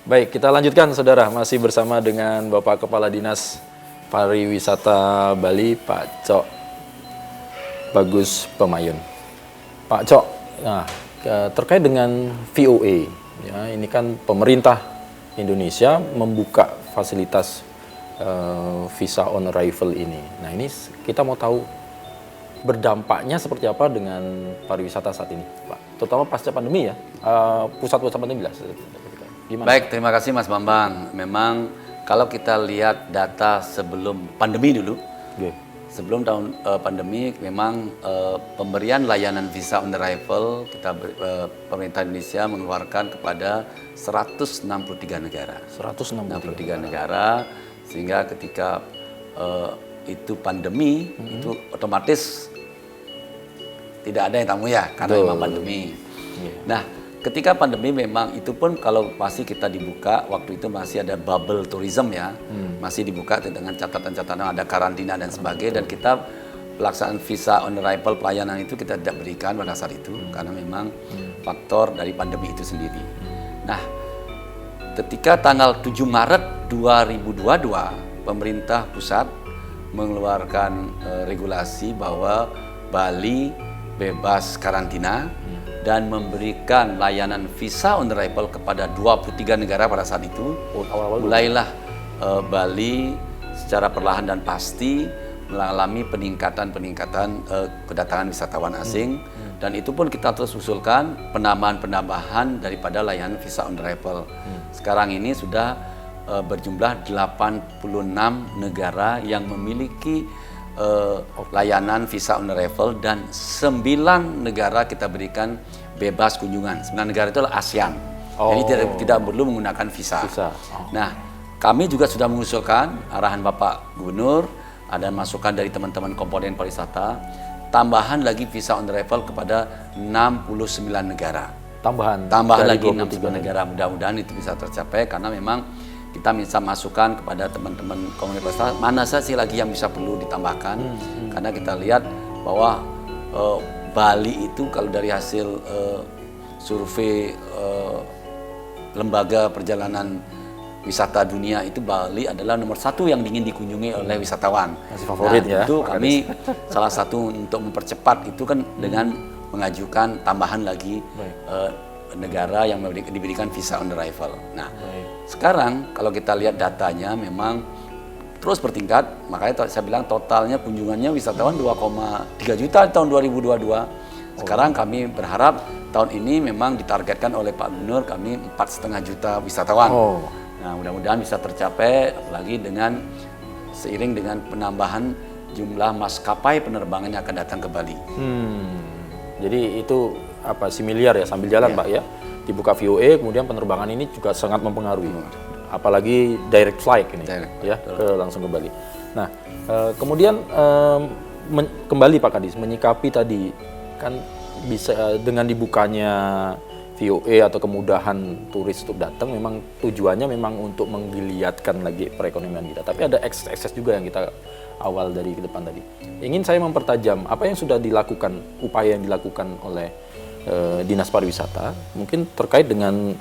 Baik, kita lanjutkan saudara, masih bersama dengan Bapak Kepala Dinas Pariwisata Bali, Pak Cok Bagus Pemayun. Pak Cok, nah, terkait dengan VOA, ya, ini kan pemerintah Indonesia membuka fasilitas visa on arrival ini. Nah, ini kita mau tahu berdampaknya seperti apa dengan pariwisata saat ini, Pak? Terutama pasca pandemi ya, pusat-pusat pandemi lah. Gimana? Baik, terima kasih Mas Bambang. Memang kalau kita lihat data sebelum pandemi dulu, sebelum tahun pandemi, memang pemberian layanan visa on arrival pemerintah Indonesia mengeluarkan kepada 163 negara. 163 negara, sehingga ketika itu pandemi, itu otomatis tidak ada yang tamu ya, karena memang pandemi. Nah, ketika pandemi memang itu pun kalau masih kita dibuka, waktu itu masih ada bubble tourism ya, masih dibuka dengan catatan-catatan ada karantina dan sebagainya, dan kita pelaksanaan visa on arrival pelayanan itu kita tidak berikan pada saat itu karena memang faktor dari pandemi itu sendiri. Nah, ketika tanggal 7 Maret 2022 pemerintah pusat mengeluarkan regulasi bahwa Bali bebas karantina dan memberikan layanan visa on arrival kepada 23 negara pada saat itu. Mulailah Bali secara perlahan dan pasti mengalami peningkatan kedatangan wisatawan asing, dan itu pun kita terus usulkan penambahan daripada layanan visa on arrival. Sekarang ini sudah berjumlah 86 negara yang memiliki layanan visa on arrival, dan 9 negara kita berikan bebas kunjungan. 9 negara itu adalah ASEAN. Jadi tidak perlu menggunakan visa. Nah, kami juga sudah mengusulkan arahan Bapak Gubernur, ada masukan dari teman-teman komponen pariwisata, tambahan lagi visa on arrival kepada 69 negara. Tambahan lagi 69 negara. Mudah-mudahan itu bisa tercapai, karena memang kita bisa masukkan kepada teman-teman komunitas mana saja lagi yang bisa perlu ditambahkan, karena kita lihat bahwa Bali itu kalau dari hasil survei lembaga perjalanan wisata dunia itu Bali adalah nomor 1 yang ingin dikunjungi oleh wisatawan. Masih favorit ya. Itu kami salah satu untuk mempercepat itu kan dengan mengajukan tambahan lagi negara yang diberikan visa on arrival. Nah, sekarang kalau kita lihat datanya memang terus bertingkat, makanya saya bilang totalnya kunjungannya wisatawan 2,3 juta di tahun 2022. Sekarang kami berharap tahun ini memang ditargetkan oleh Pak Gubernur kami 4,5 juta wisatawan. Nah, mudah-mudahan bisa tercapai, apalagi seiring dengan penambahan jumlah maskapai penerbangan yang akan datang ke Bali. Jadi itu similar ya, sambil jalan Pak ya, dibuka VOA, kemudian penerbangan ini juga sangat mempengaruhi, apalagi direct flight ini, langsung ke Bali. Nah, kemudian kembali Pak Kadis menyikapi tadi kan bisa dengan dibukanya VOA atau kemudahan turis untuk datang, memang tujuannya memang untuk menggeliatkan lagi perekonomian kita. Tapi ada ekses juga yang kita awal dari ke depan tadi. Ingin saya mempertajam apa yang sudah dilakukan, upaya yang dilakukan oleh Dinas Pariwisata, mungkin terkait dengan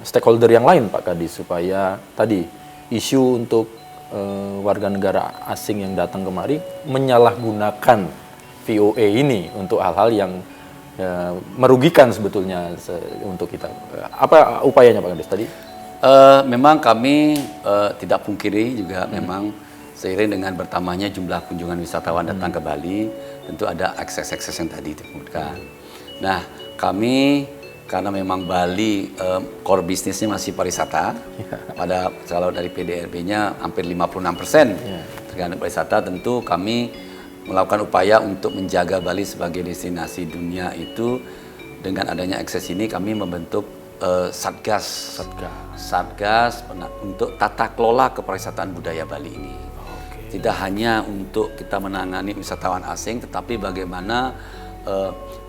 stakeholder yang lain Pak Kadis, supaya tadi isu untuk warga negara asing yang datang kemari menyalahgunakan VOA ini untuk hal-hal yang merugikan sebetulnya untuk kita. Apa upayanya Pak Kadis tadi? Memang kami tidak pungkiri juga memang seiring dengan bertambahnya jumlah kunjungan wisatawan datang ke Bali, tentu ada akses-akses yang tadi disebutkan. Nah, kami karena memang Bali core bisnisnya masih pariwisata, kalau dari PDRB-nya hampir 56% terkait pariwisata, tentu kami melakukan upaya untuk menjaga Bali sebagai destinasi dunia itu. Dengan adanya akses ini kami membentuk Satgas untuk tata kelola kepariwisataan budaya Bali ini. Tidak hanya untuk kita menangani wisatawan asing, tetapi bagaimana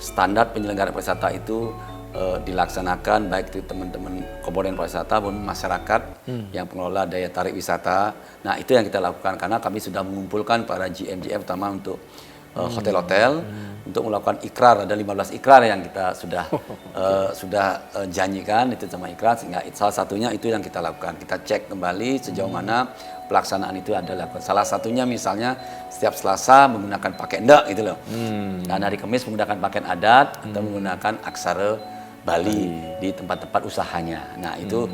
standar penyelenggaraan pariwisata itu dilaksanakan baik itu teman-teman komponen pariwisata maupun masyarakat yang pengelola daya tarik wisata. Nah, itu yang kita lakukan karena kami sudah mengumpulkan para GM-GM utama untuk hotel-hotel untuk melakukan ikrar. Ada 15 ikrar yang kita sudah janjikan itu sama ikrar, sehingga salah satunya itu yang kita lakukan. Kita cek kembali sejauh mana pelaksanaan itu ada lakukan. Salah satunya misalnya setiap Selasa menggunakan pakaian endak gitu loh. Dan hari Kamis menggunakan pakaian adat atau menggunakan aksara Bali di tempat-tempat usahanya. Nah, itu.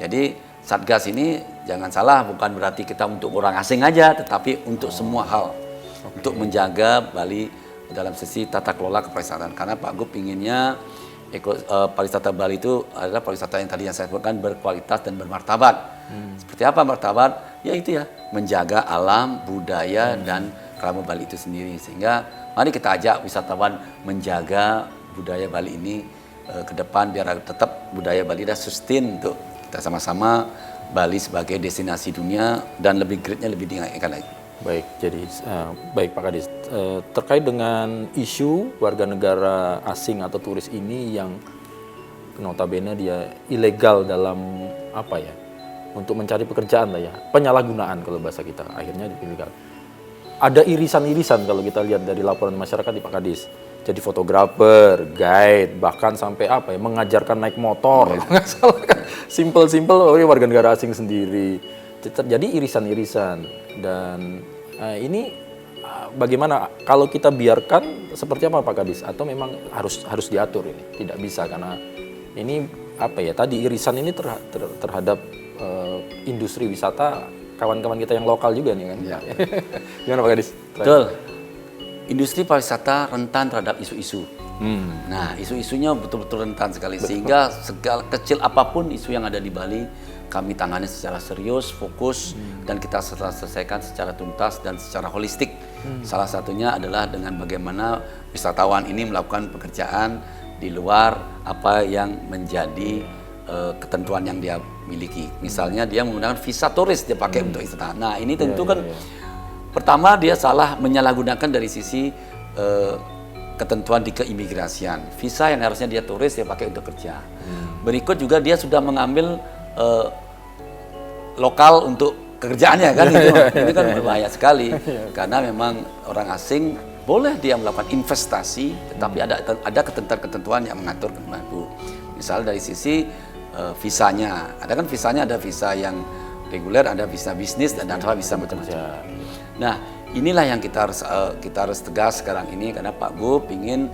Jadi Satgas ini jangan salah, bukan berarti kita untuk orang asing aja, tetapi untuk semua hal. Untuk menjaga Bali dalam sisi tata kelola kepariwisataan. Karena Pak Gub inginnya pariwisata Bali itu adalah pariwisata yang tadi yang saya sebutkan berkualitas dan bermartabat. Seperti apa martabat? Ya itu ya, menjaga alam, budaya, dan kerama Bali itu sendiri. Sehingga mari kita ajak wisatawan menjaga budaya Bali ini ke depan biar tetap budaya Bali dan sustain untuk kita sama-sama Bali sebagai destinasi dunia dan lebih grade-nya lebih dinaikkan lagi. Baik, jadi baik Pak Kadis, terkait dengan isu warga negara asing atau turis ini yang notabene dia ilegal dalam apa ya, untuk mencari pekerjaan lah ya, penyalahgunaan kalau bahasa kita, akhirnya ilegal. Ada irisan-irisan kalau kita lihat dari laporan masyarakat di Pak Kadis. Jadi fotografer, guide, bahkan sampai apa ya, mengajarkan naik motor, nggak salah kan, simple-simple oleh warga negara asing sendiri. Terjadi irisan-irisan dan ini bagaimana kalau kita biarkan seperti apa Pak Kadis, atau memang harus diatur ini, tidak bisa karena ini apa ya tadi irisan ini terhadap industri wisata kawan-kawan kita yang lokal juga nih kan. Ya. Gimana Pak Kadis? Betul. Industri pariwisata rentan terhadap isu-isu. Nah, isu-isunya betul-betul rentan sekali. Sehingga segala kecil apapun isu yang ada di Bali, kami tangani secara serius, fokus, dan kita selesaikan secara tuntas dan secara holistik. Salah satunya adalah dengan bagaimana wisatawan ini melakukan pekerjaan di luar apa yang menjadi ketentuan yang dia miliki. Misalnya dia menggunakan visa turis, dia pakai untuk wisata. Nah, ini tentu kan pertama dia salah menyalahgunakan dari sisi ketentuan di keimigrasian. Visa yang harusnya dia turis dia pakai untuk kerja. Berikut juga dia sudah mengambil lokal untuk pekerjaannya kan itu. Ini kan berbahaya sekali karena memang orang asing boleh dia melakukan investasi, tetapi ada ketentuan-ketentuan yang mengatur itu. Misal dari sisi visanya, ada visa yang reguler, ada visa bisnis dan ada visa macam-macam. Nah, inilah yang kita harus tegas sekarang ini karena Pak Gub ingin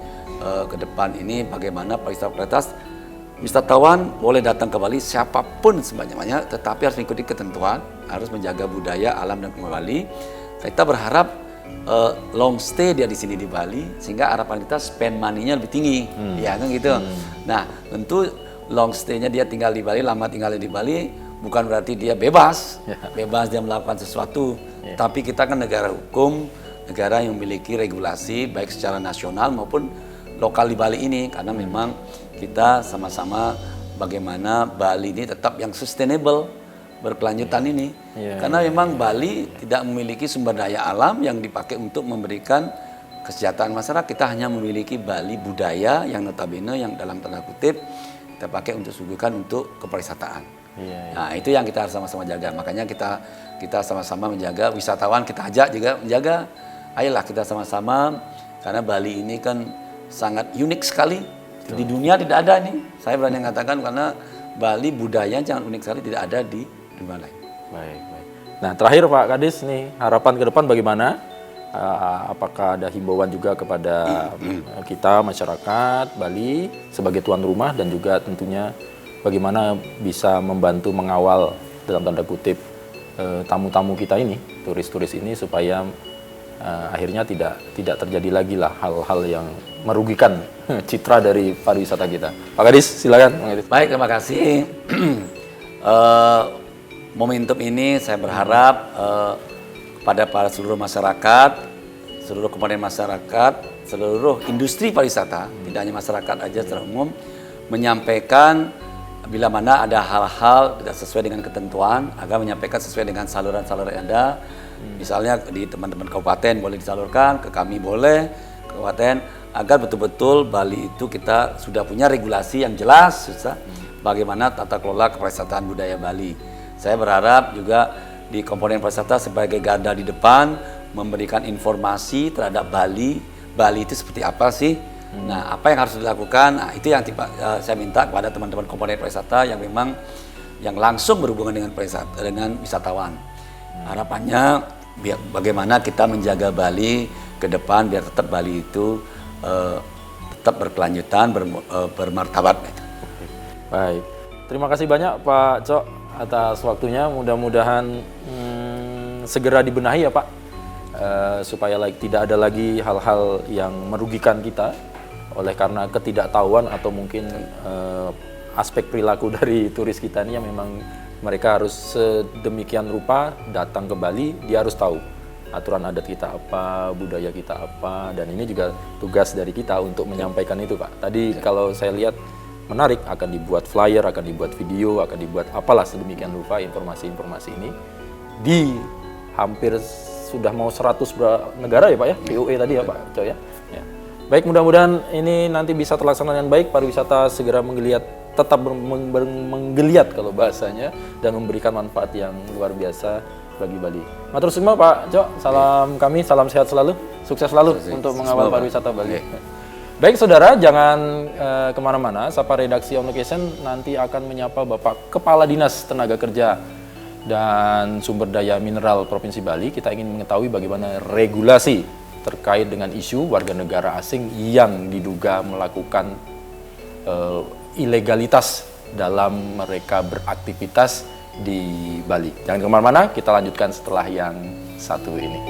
ke depan ini bagaimana pariwisata wisatawan boleh datang ke Bali siapapun sebanyak-banyaknya, tetapi harus mengikuti ketentuan, harus menjaga budaya, alam dan kebudayaan Bali. Kita berharap long stay dia di sini di Bali, sehingga harapan kita spend money-nya lebih tinggi, ya kan gitu. Nah, tentu long stay-nya dia tinggal di Bali, lama tinggal di Bali, bukan berarti dia bebas dia melakukan sesuatu. Tapi kita kan negara hukum, negara yang memiliki regulasi baik secara nasional maupun lokal di Bali ini, karena memang kita sama-sama bagaimana Bali ini tetap yang sustainable, berkelanjutan ini. Karena memang Bali tidak memiliki sumber daya alam yang dipakai untuk memberikan kesejahteraan masyarakat. Kita hanya memiliki Bali budaya yang notabene yang dalam tanda kutip kita pakai untuk suguhkan untuk kepariwisataan. Nah, itu yang kita harus sama-sama jaga. Makanya kita sama-sama menjaga, wisatawan kita ajak juga menjaga. Ayolah kita sama-sama, karena Bali ini kan sangat unik sekali. Di dunia tidak ada nih. Saya berani mengatakan karena Bali budaya sangat unik sekali, tidak ada di dunia lain. Baik. Nah, terakhir Pak Kadis nih, harapan ke depan bagaimana? Apakah ada himbauan juga kepada kita masyarakat Bali sebagai tuan rumah, dan juga tentunya bagaimana bisa membantu mengawal dalam tanda kutip tamu-tamu kita ini, turis-turis ini, supaya akhirnya tidak terjadi lagi lah hal-hal yang merugikan citra dari pariwisata kita. Pak Kadis, silakan. Baik, terima kasih. Momentum ini saya berharap kepada para seluruh masyarakat, seluruh komponen masyarakat, seluruh industri pariwisata, tidak hanya masyarakat aja secara umum, menyampaikan bila mana ada hal-hal tidak sesuai dengan ketentuan, agar menyampaikan sesuai dengan saluran-saluran yang ada. Misalnya di teman-teman kabupaten boleh disalurkan, ke kami boleh, kabupaten, agar betul-betul Bali itu kita sudah punya regulasi yang jelas, bagaimana tata kelola kepariwisataan budaya Bali. Saya berharap juga di komponen pariwisata sebagai garda di depan memberikan informasi terhadap Bali. Bali itu seperti apa sih? Nah, apa yang harus dilakukan? Nah, itu yang saya minta kepada teman-teman komponen pariwisata yang memang yang langsung berhubungan dengan pariwisata, dengan wisatawan. Harapannya bagaimana kita menjaga Bali ke depan biar tetap Bali itu tetap berkelanjutan, bermartabat. Baik, terima kasih banyak Pak Cok atas waktunya. Mudah-mudahan segera dibenahi ya Pak, supaya tidak ada lagi hal-hal yang merugikan kita oleh karena ketidaktahuan atau mungkin aspek perilaku dari turis kita ini yang memang mereka harus sedemikian rupa datang ke Bali, dia harus tahu aturan adat kita apa, budaya kita apa, dan ini juga tugas dari kita untuk menyampaikan itu Pak. Tadi kalau saya lihat menarik, akan dibuat flyer, akan dibuat video, akan dibuat apalah sedemikian rupa informasi-informasi ini di hampir sudah mau 100 negara ya Pak ya, POE tadi ya Pak Cok ya. Baik, mudah-mudahan ini nanti bisa terlaksana dengan baik, pariwisata segera menggeliat, tetap menggeliat kalau bahasanya, dan memberikan manfaat yang luar biasa bagi Bali. Matur semua Pak Cok, salam kami, salam sehat selalu, sukses selalu untuk mengawal pariwisata Bali. Baik saudara, jangan kemana-mana, Sapa Redaksi On Location nanti akan menyapa Bapak Kepala Dinas Tenaga Kerja dan Sumber Daya Mineral Provinsi Bali. Kita ingin mengetahui bagaimana regulasi terkait dengan isu warga negara asing yang diduga melakukan ilegalitas dalam mereka beraktivitas di Bali. Jangan kemana-mana, kita lanjutkan setelah yang satu ini.